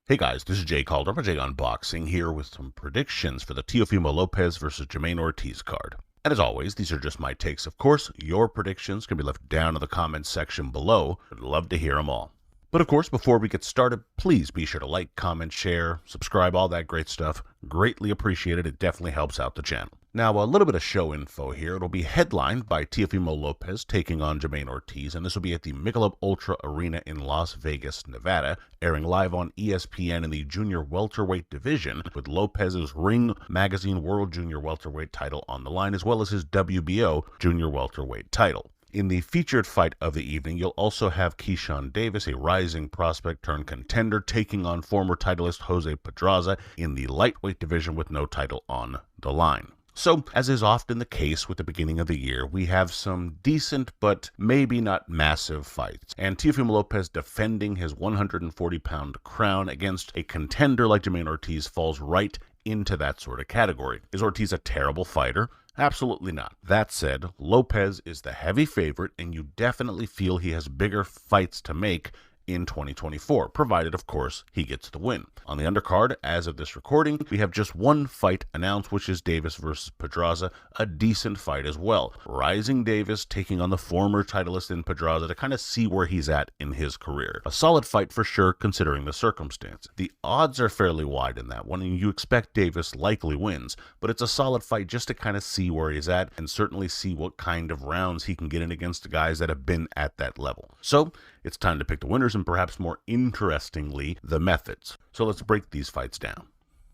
Hey guys, this is Jay Calder from JAYONBOXING here with some predictions for the Teofimo Lopez versus Jamaine Ortiz card. And as always, these are just my takes. Of course, your predictions can be left down in the comments section below. I'd love to hear them all. But of course, before we get started, please be sure to like, comment, share, subscribe, all that great stuff. Greatly appreciated. It definitely helps out the channel. Now, a little bit of show info here. It'll be headlined by Teofimo Lopez taking on Jamaine Ortiz, and this will be at the MICHELOB Ultra Arena in Las Vegas, Nevada, airing live on ESPN in the junior welterweight division, with Lopez's Ring Magazine World Junior Welterweight title on the line, as well as his WBO Junior Welterweight title. In the featured fight of the evening, you'll also have Keyshawn, a rising prospect turned contender, taking on former titleist Jose Pedraza in the lightweight division with no title on the line. So, as is often the case with the beginning of the year, we have some decent but maybe not massive fights. And Teofimo Lopez defending his 140-pound crown against a contender like Jamaine Ortiz falls right into that sort of category. Is Ortiz a terrible fighter? Absolutely not. That said, Lopez is the heavy favorite, and you definitely feel he has bigger fights to make in 2024, provided, of course, he gets the win. On the undercard, as of this recording, we have just one fight announced, which is Davis versus Pedraza, a decent fight as well. Rising Davis taking on the former titleist in Pedraza to kind of see where he's at in his career. A solid fight for sure, considering the circumstance. The odds are fairly wide in that one, and you expect Davis likely wins, but it's a solid fight just to kind of see where he's at and certainly see what kind of rounds he can get in against the guys that have been at that level. So, it's time to pick the winners and perhaps more interestingly, the methods. So let's break these fights down.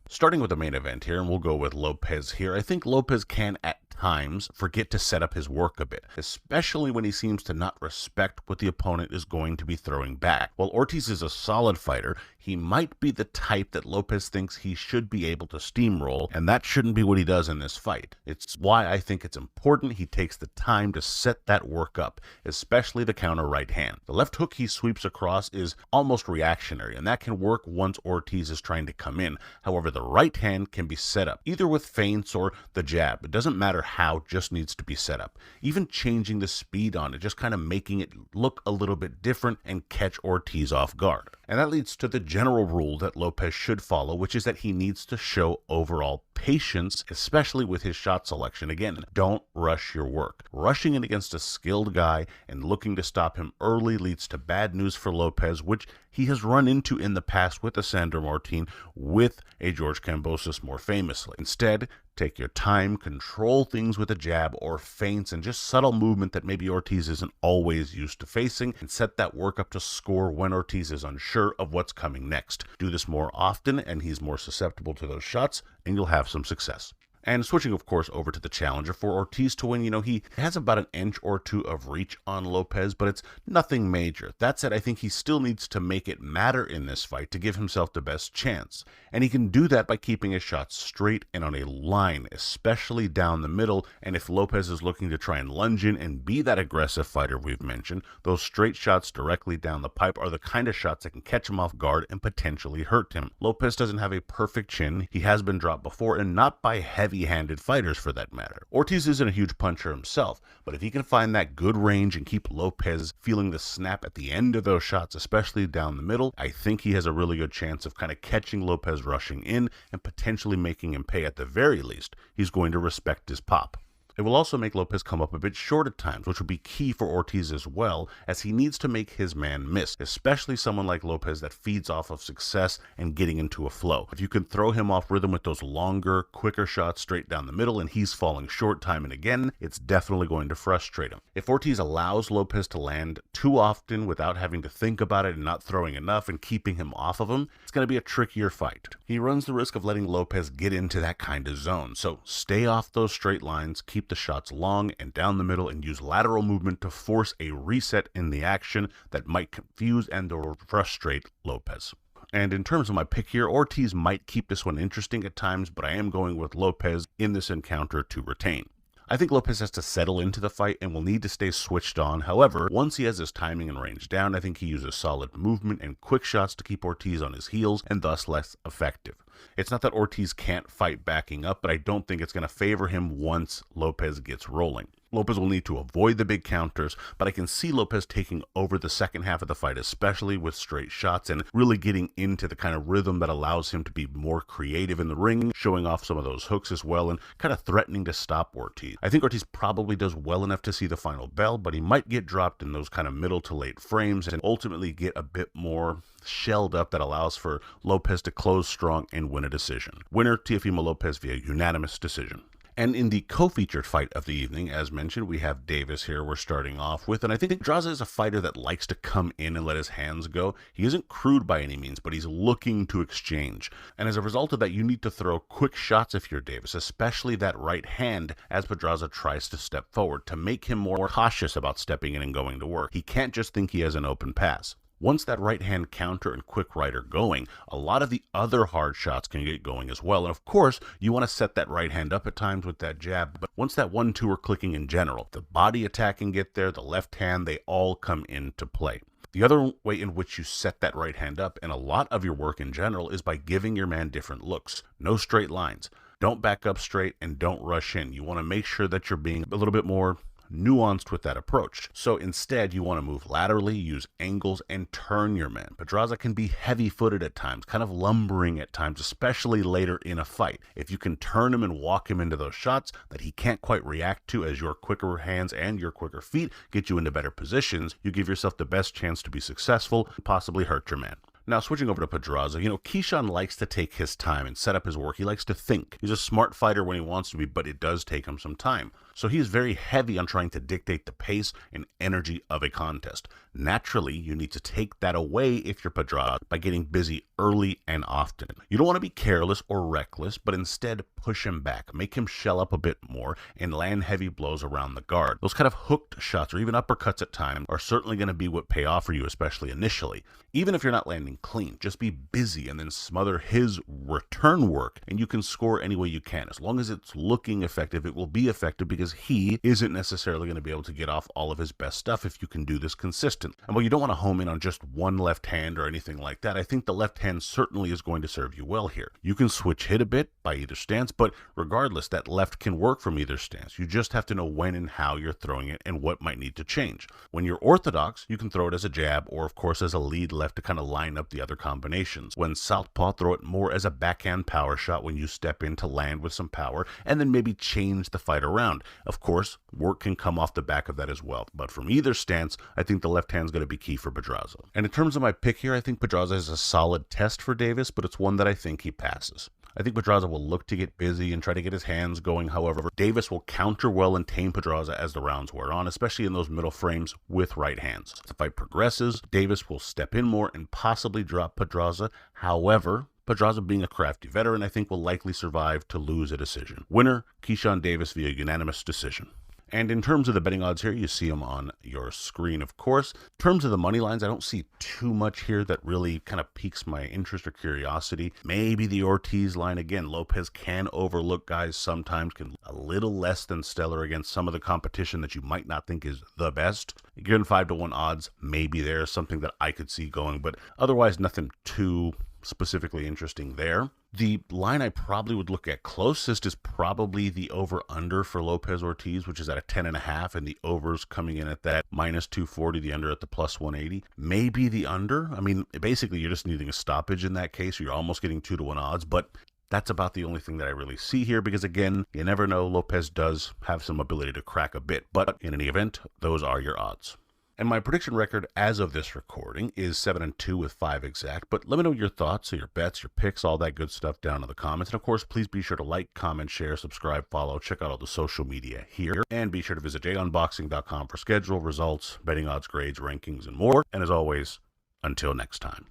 Starting with the main event here, and we'll go with Lopez here. I think Lopez can at times forget to set up his work a bit, especially when he seems to not respect what the opponent is going to be throwing back. While Ortiz is a solid fighter, he might be the type that Lopez thinks he should be able to steamroll, and that shouldn't be what he does in this fight. It's why I think it's important he takes the time to set that work up, especially the counter right hand. The left hook he sweeps across is almost reactionary, and that can work once Ortiz is trying to come in. However, the right hand can be set up, either with feints or the jab. It doesn't matter how, just needs to be set up. Even changing the speed on it, just kind of making it look a little bit different and catch Ortiz off guard. And that leads to the general rule that Lopez should follow, which is that he needs to show overall patience, especially with his shot selection. Again, don't rush your work. Rushing it against a skilled guy and looking to stop him early leads to bad news for Lopez, which he has run into in the past with a Sandor Martin, with a George Kambosos more famously. Instead, take your time, control things with a jab or feints and just subtle movement that maybe Ortiz isn't always used to facing, and set that work up to score when Ortiz is unsure of what's coming next. Do this more often and he's more susceptible to those shots, and you'll have some success. And switching, of course, over to the challenger, for Ortiz to win, he has about an inch or two of reach on Lopez, but it's nothing major. That said, I think he still needs to make it matter in this fight to give himself the best chance. And he can do that by keeping his shots straight and on a line, especially down the middle. And if Lopez is looking to try and lunge in and be that aggressive fighter we've mentioned, those straight shots directly down the pipe are the kind of shots that can catch him off guard and potentially hurt him. Lopez doesn't have a perfect chin. He has been dropped before, and not by heavy-handed fighters for that matter. Ortiz isn't a huge puncher himself, but if he can find that good range and keep Lopez feeling the snap at the end of those shots, especially down the middle, I think he has a really good chance of kind of catching Lopez rushing in and potentially making him pay. At the very least, he's going to respect his pop. It will also make Lopez come up a bit short at times, which will be key for Ortiz as well, as he needs to make his man miss, especially someone like Lopez that feeds off of success and getting into a flow. If you can throw him off rhythm with those longer, quicker shots straight down the middle and he's falling short time and again, it's definitely going to frustrate him. If Ortiz allows Lopez to land too often without having to think about it and not throwing enough and keeping him off of him, it's going to be a trickier fight. He runs the risk of letting Lopez get into that kind of zone, so stay off those straight lines, keep the shots long and down the middle, and use lateral movement to force a reset in the action that might confuse and or frustrate Lopez. And in terms of my pick here, Ortiz might keep this one interesting at times, but I am going with Lopez in this encounter to retain. I think Lopez has to settle into the fight and will need to stay switched on. However, once he has his timing and range down, I think he uses solid movement and quick shots to keep Ortiz on his heels and thus less effective. It's not that Ortiz can't fight backing up, but I don't think it's going to favor him once Lopez gets rolling. Lopez will need to avoid the big counters, but I can see Lopez taking over the second half of the fight, especially with straight shots and really getting into the kind of rhythm that allows him to be more creative in the ring, showing off some of those hooks as well and kind of threatening to stop Ortiz. I think Ortiz probably does well enough to see the final bell, but he might get dropped in those kind of middle to late frames and ultimately get a bit more shelled up that allows for Lopez to close strong and win a decision. Winner, Teofimo Lopez via unanimous decision. And in the co-featured fight of the evening, as mentioned, we have Davis here we're starting off with. And I think Pedraza is a fighter that likes to come in and let his hands go. He isn't crude by any means, but he's looking to exchange. And as a result of that, you need to throw quick shots if you're Davis, especially that right hand as Pedraza tries to step forward to make him more cautious about stepping in and going to work. He can't just think he has an open pass. Once that right-hand counter and quick right are going, a lot of the other hard shots can get going as well. And of course, you want to set that right hand up at times with that jab. But once that 1-2 are clicking in general, the body attack can get there, the left hand, they all come into play. The other way in which you set that right hand up, and a lot of your work in general, is by giving your man different looks. No straight lines. Don't back up straight and don't rush in. You want to make sure that you're being a little bit more nuanced with that approach. So instead, you want to move laterally, use angles, and turn your man. Pedraza can be heavy-footed at times, kind of lumbering at times, especially later in a fight. If you can turn him and walk him into those shots that he can't quite react to as your quicker hands and your quicker feet get you into better positions, you give yourself the best chance to be successful and possibly hurt your man. Now, switching over to Pedraza, Keyshawn likes to take his time and set up his work. He likes to think. He's a smart fighter when he wants to be, but it does take him some time. So he is very heavy on trying to dictate the pace and energy of a contest. Naturally, you need to take that away if you're Pedraza by getting busy early and often. You don't want to be careless or reckless, but instead push him back, make him shell up a bit more, and land heavy blows around the guard. Those kind of hooked shots or even uppercuts at times are certainly going to be what pay off for you, especially initially. Even if you're not landing clean, just be busy and then smother his return work, and you can score any way you can. As long as it's looking effective, it will be effective because he isn't necessarily going to be able to get off all of his best stuff if you can do this consistently. And while you don't want to home in on just one left hand or anything like that, I think the left hand certainly is going to serve you well here. You can switch hit a bit by either stance, but regardless, that left can work from either stance. You just have to know when and how you're throwing it and what might need to change. When you're orthodox, you can throw it as a jab or, of course, as a lead left to kind of line up the other combinations. When southpaw, throw it more as a backhand power shot when you step in to land with some power and then maybe change the fight around. Of course, work can come off the back of that as well. But from either stance, I think the left hand is going to be key for Pedraza. And in terms of my pick here, I think Pedraza is a solid test for Davis, but it's one that I think he passes. I think Pedraza will look to get busy and try to get his hands going. However, Davis will counter well and tame Pedraza as the rounds wear on, especially in those middle frames with right hands. As the fight progresses, Davis will step in more and possibly drop Pedraza. However, Pedraza, being a crafty veteran, I think will likely survive to lose a decision. Winner, Keyshawn Davis via unanimous decision. And in terms of the betting odds here, you see them on your screen, of course. In terms of the money lines, I don't see too much here that really kind of piques my interest or curiosity. Maybe the Ortiz line again. Lopez can overlook guys sometimes, can a little less than stellar against some of the competition that you might not think is the best. Given 5-1 odds, maybe there's something that I could see going, but otherwise nothing too specifically interesting there. The line I probably would look at closest is probably the over-under for Lopez Ortiz, which is at a 10.5, and the overs coming in at that -240, the under at the +180. Maybe the under. I mean, basically you're just needing a stoppage in that case, or you're almost getting 2-1 odds, but that's about the only thing that I really see here because, again, you never know. Lopez does have some ability to crack a bit, but in any event, those are your odds. And my prediction record as of this recording is 7-2 with 5 exact. But let me know your thoughts, your bets, your picks, all that good stuff down in the comments. And of course, please be sure to like, comment, share, subscribe, follow, check out all the social media here. And be sure to visit JAYONBOXING.com for schedule, results, betting odds, grades, rankings, and more. And as always, until next time.